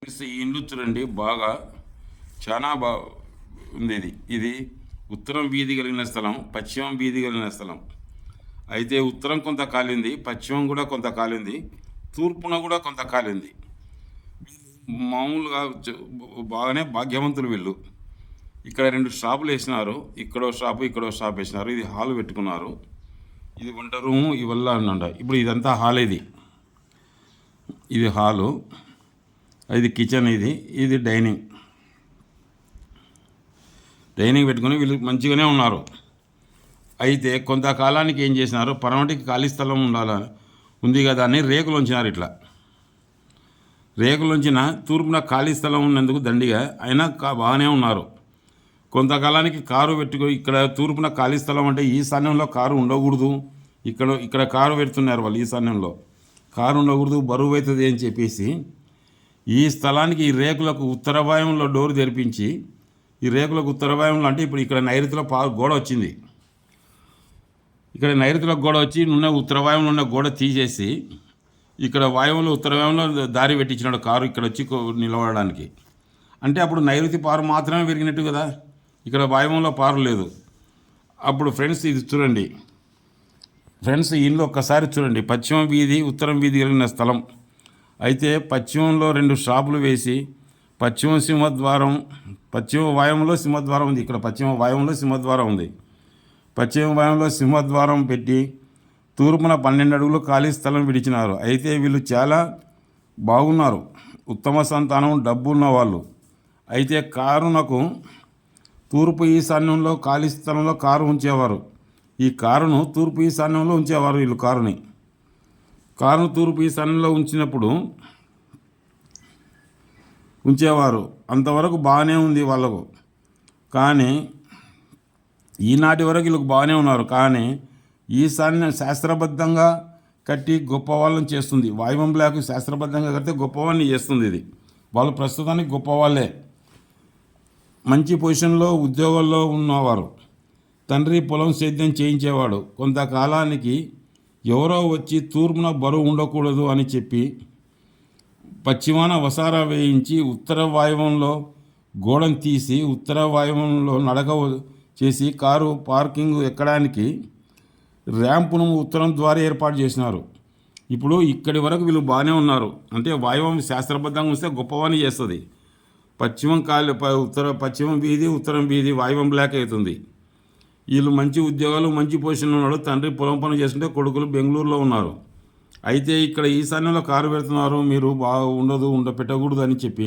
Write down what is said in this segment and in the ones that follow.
ఈ ఇండ్లు చూడండి బాగా చాలా ఉంది. ఇది ఉత్తరం వీధి కలిగిన స్థలం, పశ్చిమం వీధి కలిగిన స్థలం. అయితే ఉత్తరం కొంత కాలింది, పశ్చిమం కూడా కొంత కాలింది, తూర్పున కూడా కొంత కాలింది. మామూలుగా బాగానే భాగ్యవంతులు వీళ్ళు. ఇక్కడ 2 షాపులు వేసినారు, ఇక్కడో షాపు ఇక్కడో షాప్ వేసినారు. ఇది హాల్ పెట్టుకున్నారు. ఇది వంట రూము ఇవల్ల అన్నంట. ఇప్పుడు ఇదంతా హాల్. ఇది హాలు, ఇది కిచెన్, ఇది డైనింగ్ పెట్టుకుని వీళ్ళు మంచిగానే ఉన్నారు. అయితే కొంతకాలానికి ఏం చేసినారు, పరమటికి ఖాళీ స్థలం ఉంది కదా అని రేకులు ఉంచినారు. ఇట్లా రేకులు ఉంచిన తూర్పున ఖాళీ స్థలం ఉన్నందుకు దండిగా అయినా బాగానే ఉన్నారు. కొంతకాలానికి కారు పెట్టుకో, ఇక్కడ తూర్పున ఖాళీ స్థలం అంటే ఈశాన్యంలో కారు ఉండకూడదు, ఇక్కడ కారు పెడుతున్నారు వాళ్ళు. ఈశాన్యంలో కారు ఉండకూడదు, బరువు అవుతుంది అని చెప్పేసి ఈ స్థలానికి ఈ రేకులకు ఉత్తర వాయువులో డోరు తెరిపించి, ఈ రేకులకు ఉత్తర వాయువులో అంటే ఇప్పుడు ఇక్కడ నైరుతిలో గోడ వచ్చింది. ఇక్కడ నైరుతిలో గోడ వచ్చి ఉత్తర వాయువులో ఉన్న గోడ తీసేసి ఇక్కడ వాయువులో ఉత్తర వాయువులో దారి పెట్టించినాడు కారు ఇక్కడ వచ్చి నిలబడడానికి. అంటే అప్పుడు నైరుతి పారు మాత్రమే పెరిగినట్టు కదా, ఇక్కడ వాయువులో పారు లేదు. అప్పుడు ఫ్రెండ్స్ ఇది చూడండి ఫ్రెండ్స్, ఇంట్లో ఒక్కసారి చూడండి. పశ్చిమ వీధి ఉత్తరం వీధి కలిగిన స్థలం. అయితే పశ్చిమంలో 2 షాపులు వేసి పశ్చిమ వాయువులో సింహద్వారం ఉంది. ఇక్కడ పశ్చిమ వాయువులో సింహద్వారం ఉంది. పశ్చిమ వాయువులో సింహద్వారం పెట్టి తూర్పున 12 అడుగులు ఖాళీ స్థలం విడిచినారు. అయితే వీళ్ళు చాలా బాగున్నారు, ఉత్తమ సంతానం, డబ్బు ఉన్న వాళ్ళు. అయితే కారునకు తూర్పు ఈశాన్యంలో ఖాళీ స్థలంలో కారు ఉంచేవారు. ఈ కారును తూర్పు ఈశాన్యంలో ఉంచేవారు. వీళ్ళు కారును తూర్పు ఈశాన్యంలో ఉంచేవారు. అంతవరకు బాగానే ఉంది వాళ్ళకు. కానీ ఈనాటి వరకు వీళ్ళకి బాగానే ఉన్నారు. కానీ ఈశాన్యం శాస్త్రబద్ధంగా కట్టి గొప్ప వాళ్ళని చేస్తుంది. వాయువం బ్లాక్ శాస్త్రబద్ధంగా కడితే గొప్పవాళ్ళని చేస్తుంది. ఇది వాళ్ళు ప్రస్తుతానికి గొప్ప వాళ్ళే, మంచి పొజిషన్లో ఉద్యోగాల్లో ఉన్నవారు. తండ్రి పొలం సేద్యం చేయించేవాడు. కొంతకాలానికి ఎవరో వచ్చి తూర్పున బరువు ఉండకూడదు అని చెప్పి పశ్చిమాన వసారా వేయించి ఉత్తర వాయువంలో గోడను తీసి ఉత్తర వాయువంలో నడక చేసి కారు పార్కింగ్ ఎక్కడానికి ర్యాంపును ఉత్తరం ద్వారా ఏర్పాటు చేసినారు. ఇప్పుడు ఇక్కడి వరకు వీళ్ళు బాగానే ఉన్నారు. అంటే వాయువం శాస్త్రబద్ధంగా వస్తే గొప్పవాణి చేస్తుంది. పశ్చిమం వీధి ఉత్తరం వీధి వాయువం బ్లాక్ అవుతుంది. వీళ్ళు మంచి ఉద్యోగాలు మంచి పొజిషన్లో ఉన్నాడు. తండ్రి పొలం పని చేస్తుంటే కొడుకులు బెంగళూరులో ఉన్నారు. అయితే ఇక్కడ ఈశాన్యంలో కారు పెడుతున్నారు, మీరు పెట్టకూడదు అని చెప్పి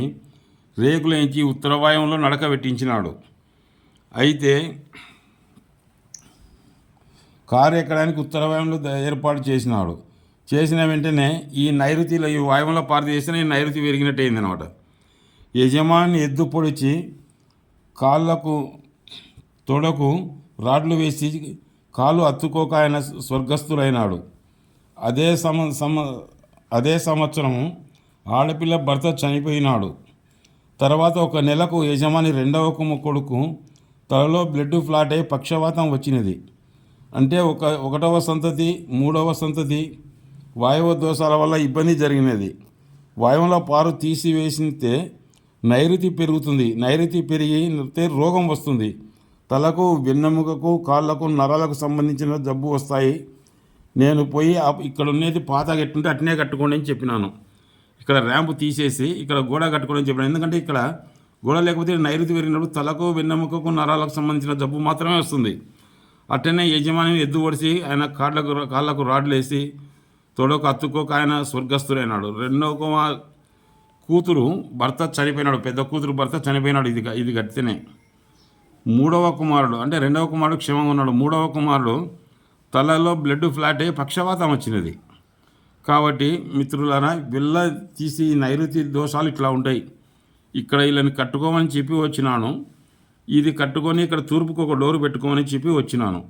రేకులు వేయించి ఉత్తర వాయువంలో నడక పెట్టించినాడు. అయితే కారు ఎక్కడానికి ఉత్తర వాయువంలో ఏర్పాటు చేసినాడు. చేసిన వెంటనే ఈ నైరుతిలో ఈ వాయువంలో పారు చేసిన ఈ నైరుతి పెరిగినట్టు అయింది అనమాట. యజమాని ఎద్దు పొడిచి కాళ్ళకు తొడకు రాడ్లు వేసి కాలు అత్తుకోక ఆయన స్వర్గస్థులైనాడు. అదే సంవత్సరం ఆడపిల్ల భర్త చనిపోయినాడు. తర్వాత 1 నెలకు యజమాని 2వ కొడుకు తలలో బ్లడ్ ఫ్లాట్ అయి పక్షవాతం వచ్చినది. అంటే 1వ సంతతి 3వ సంతతి వాయువ దోషాల వల్ల ఇబ్బంది జరిగినది. వాయువులో పారు తీసివేసితే నైరుతి పెరుగుతుంది. నైరుతి పెరిగితే రోగం వస్తుంది. తలకు, వెన్నెముకకు, కాళ్ళకు, నరాలకు సంబంధించిన జబ్బు వస్తాయి. నేను పోయి ఇక్కడ ఉన్నది పాత కట్టుంటే అట్నే కట్టుకోండి అని చెప్పినాను. ఇక్కడ ర్యాంపు తీసేసి ఇక్కడ గోడ కట్టుకోండి అని చెప్పినాను. ఎందుకంటే ఇక్కడ గోడ లేకపోతే నైరుతి పెరిగినప్పుడు తలకు, వెన్నెముకకు, నరాలకు సంబంధించిన జబ్బు మాత్రమే వస్తుంది. అట్టనే యజమాని ఎద్దు ఒడిసి ఆయన కాళ్ళకు రాడ్లు వేసి తొడకు అత్తుకోక ఆయన స్వర్గస్థులైనాడు. 2వ కూతురు భర్త చనిపోయినాడు. పెద్ద కూతురు భర్త చనిపోయినాడు. ఇది కడితేనే 3వ కుమారుడు అంటే 2వ కుమారుడు క్షేమంగా ఉన్నాడు. 3వ కుమారుడు తలలో బ్లడ్ ఫ్లాట్ అయ్యి పక్షవాతం వచ్చినది. కాబట్టి మిత్రులారా, వీళ్ళ తీసి నైరుతి దోషాలు ఇట్లా ఉంటాయి. ఇక్కడ వీళ్ళని కట్టుకోమని చెప్పి వచ్చినాను. ఇది కట్టుకొని ఇక్కడ తూర్పుకు ఒక డోరు పెట్టుకోమని చెప్పి వచ్చినాను.